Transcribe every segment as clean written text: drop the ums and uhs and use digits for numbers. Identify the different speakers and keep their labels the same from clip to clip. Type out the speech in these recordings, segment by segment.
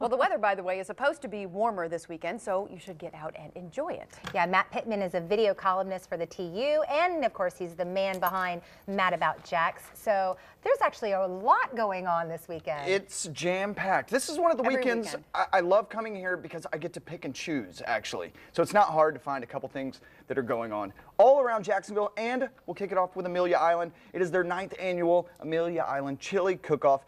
Speaker 1: Well, the weather, by the way, is supposed to be warmer this weekend, so you should get out and enjoy it.
Speaker 2: Yeah, Matt Pittman is a video columnist for the TU, and of course, he's the man behind Mad About JAX. So there's actually a lot going on this weekend.
Speaker 3: It's jam-packed. This is one of the
Speaker 1: Every
Speaker 3: weekends
Speaker 1: weekend.
Speaker 3: I love coming here because I get to pick and choose, actually. So it's not hard to find a couple things that are going on all around Jacksonville, and we'll kick it off with Amelia Island. It is their 9th annual Amelia Island Chili Cook-Off.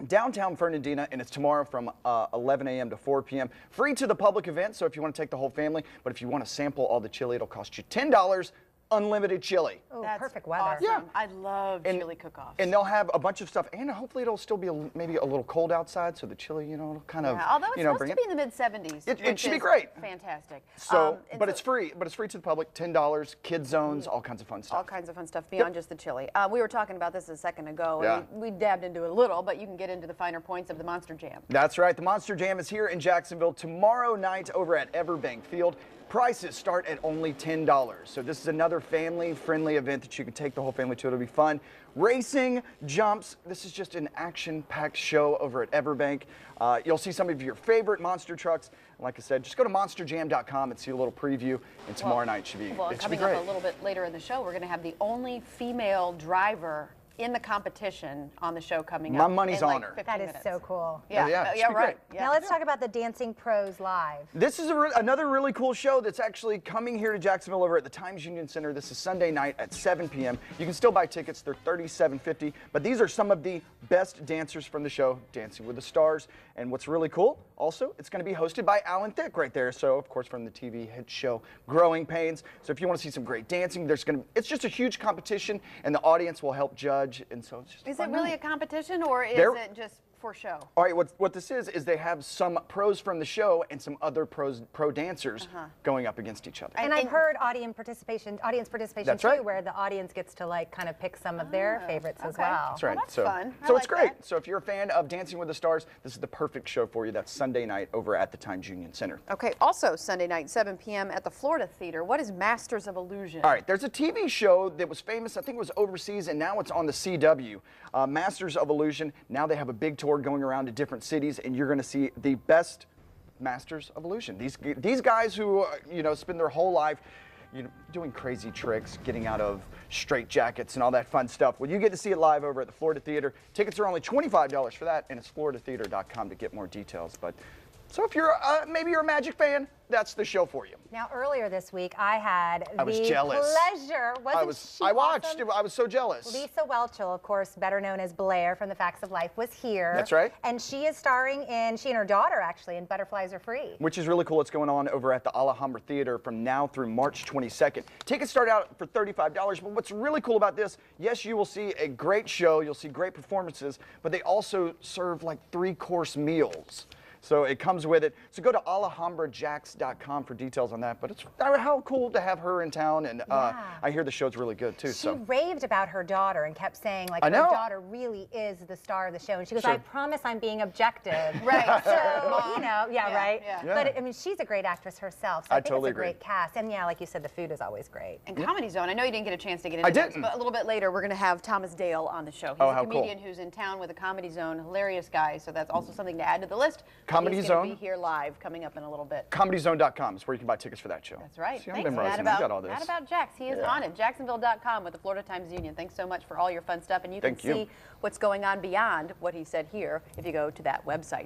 Speaker 3: Downtown Fernandina, and it's tomorrow from 11 a.m. to 4 p.m. Free to the public event, so if you want to take the whole family, but if you want to sample all the chili, it'll cost you $10, unlimited chili.
Speaker 2: Oh,
Speaker 1: That's
Speaker 2: perfect weather.
Speaker 1: awesome.
Speaker 3: Yeah.
Speaker 1: I love chili cook-offs.
Speaker 3: And they'll have a bunch of stuff, and hopefully it'll still be maybe a little cold outside, so the chili, it'll kind of,
Speaker 1: although it's supposed
Speaker 3: bring
Speaker 1: to be in the mid-70s.
Speaker 3: It should be great.
Speaker 1: Fantastic.
Speaker 3: So, but it's free. But it's free to the public. $10, kid zones, all kinds of fun stuff.
Speaker 1: All kinds of fun stuff beyond just the chili. We were talking about this a second ago,
Speaker 3: Yeah.
Speaker 1: and we dabbed into it a little, but you can get into the finer points of the Monster Jam.
Speaker 3: That's right. The Monster Jam is here in Jacksonville tomorrow night over at Everbank Field. Prices start at only $10. So this is another family-friendly event that you can take the whole family to. It'll be fun. Racing, jumps. This is just an action-packed show over at Everbank. You'll see some of your favorite monster trucks. Like I said, just go to monsterjam.com and see a little preview. And tomorrow night should be,
Speaker 1: Well,
Speaker 3: it should be
Speaker 1: coming
Speaker 3: great.
Speaker 1: up a little bit later in the show, we're going to have the only female driver in the competition on the show coming
Speaker 3: My
Speaker 1: up.
Speaker 3: money's
Speaker 1: in like
Speaker 3: on her.
Speaker 1: 15
Speaker 2: That is
Speaker 1: minutes.
Speaker 2: so cool.
Speaker 1: Yeah,
Speaker 3: Yeah, it
Speaker 1: yeah,
Speaker 3: should be
Speaker 1: right.
Speaker 3: great.
Speaker 1: Yeah.
Speaker 2: Now let's talk about the Dancing Pros Live.
Speaker 3: This is another really cool show that's actually coming here to Jacksonville over at the Times Union Center. This is Sunday night at 7 p.m. You can still buy tickets. They're $37.50. But these are some of the best dancers from the show, Dancing with the Stars. And what's really cool, also, it's going to be hosted by Alan Thicke right there. So, of course, from the TV hit show Growing Pains. So if you want to see some great dancing, it's just a huge competition, and the audience will help judge. And so it's just
Speaker 1: Is
Speaker 3: fun
Speaker 1: it really
Speaker 3: night.
Speaker 1: a competition, or is
Speaker 3: There-
Speaker 1: it just for show?
Speaker 3: All right, what this is they have some pros from the show and some other pro dancers going up against each other.
Speaker 2: And I've heard audience participation
Speaker 3: That's
Speaker 2: too,
Speaker 3: right.
Speaker 2: where the audience gets to like kind of pick some of their favorites as
Speaker 1: okay.
Speaker 2: well.
Speaker 3: That's right.
Speaker 1: Well, that's
Speaker 3: so
Speaker 1: fun. I
Speaker 3: so it's
Speaker 1: like
Speaker 3: great.
Speaker 1: that.
Speaker 3: So if you're a fan of Dancing with the Stars, this is the perfect show for you. That's Sunday night over at the Times Union Center.
Speaker 1: Okay, also Sunday night, 7 p.m. at the Florida Theater. What is Masters of Illusion?
Speaker 3: All right, there's a TV show that was famous, I think it was overseas, and now it's on the CW. Masters of Illusion. Now they have a big tour going around to different cities, and you're going to see the best Masters of Illusion. These guys who spend their whole life doing crazy tricks, getting out of straight jackets and all that fun stuff. Well, you get to see it live over at the Florida Theater. Tickets are only $25 for that, and it's floridatheater.com to get more details. But so if you're maybe you're a Magic fan, that's the show for you.
Speaker 2: Now earlier this week, I had
Speaker 3: was
Speaker 2: the
Speaker 3: jealous.
Speaker 2: pleasure. Wasn't she
Speaker 3: I watched.
Speaker 2: awesome?
Speaker 3: I was so jealous.
Speaker 2: Lisa Whelchel, of course, better known as Blair from The Facts of Life, was here.
Speaker 3: That's right.
Speaker 2: And she is starring in, she and her daughter actually, in Butterflies Are Free.
Speaker 3: Which is really cool. It's going on over at the Alhambra Theater from now through March 22nd. Tickets start out for $35, but what's really cool about this, yes, you will see a great show, you'll see great performances, but they also serve like 3-course meals. So it comes with it. So go to alhambrajax.com for details on that. But it's how cool to have her in town, and I hear the show's really good too.
Speaker 2: She raved about her daughter and kept saying like her daughter really is the star of the show. And she goes, I promise I'm being objective.
Speaker 1: Right.
Speaker 2: So, right?
Speaker 1: Yeah.
Speaker 2: But I mean, she's a great actress herself. So I think
Speaker 3: totally
Speaker 2: it's a great cast. And yeah, like you said, the food is always great.
Speaker 1: And Comedy Zone, I know you didn't get a chance to get into this, but a little bit later, we're going to have Thomas Dale on the show. He's a comedian who's in town with a Comedy Zone, hilarious guy, so that's also something to add to the list.
Speaker 3: Comedy
Speaker 1: He's
Speaker 3: Zone.
Speaker 1: going to be here live coming up in a little bit.
Speaker 3: ComedyZone.com is where you can buy tickets for that show.
Speaker 1: That's right.
Speaker 3: See, I'm
Speaker 1: Thanks,
Speaker 3: memorizing.
Speaker 1: Matt,
Speaker 3: I got all this.
Speaker 1: Mad About JAX. He is on it. Jacksonville.com with the Florida Times Union. Thanks so much for all your fun stuff, and you can see what's going on beyond what he said here if you go to that website.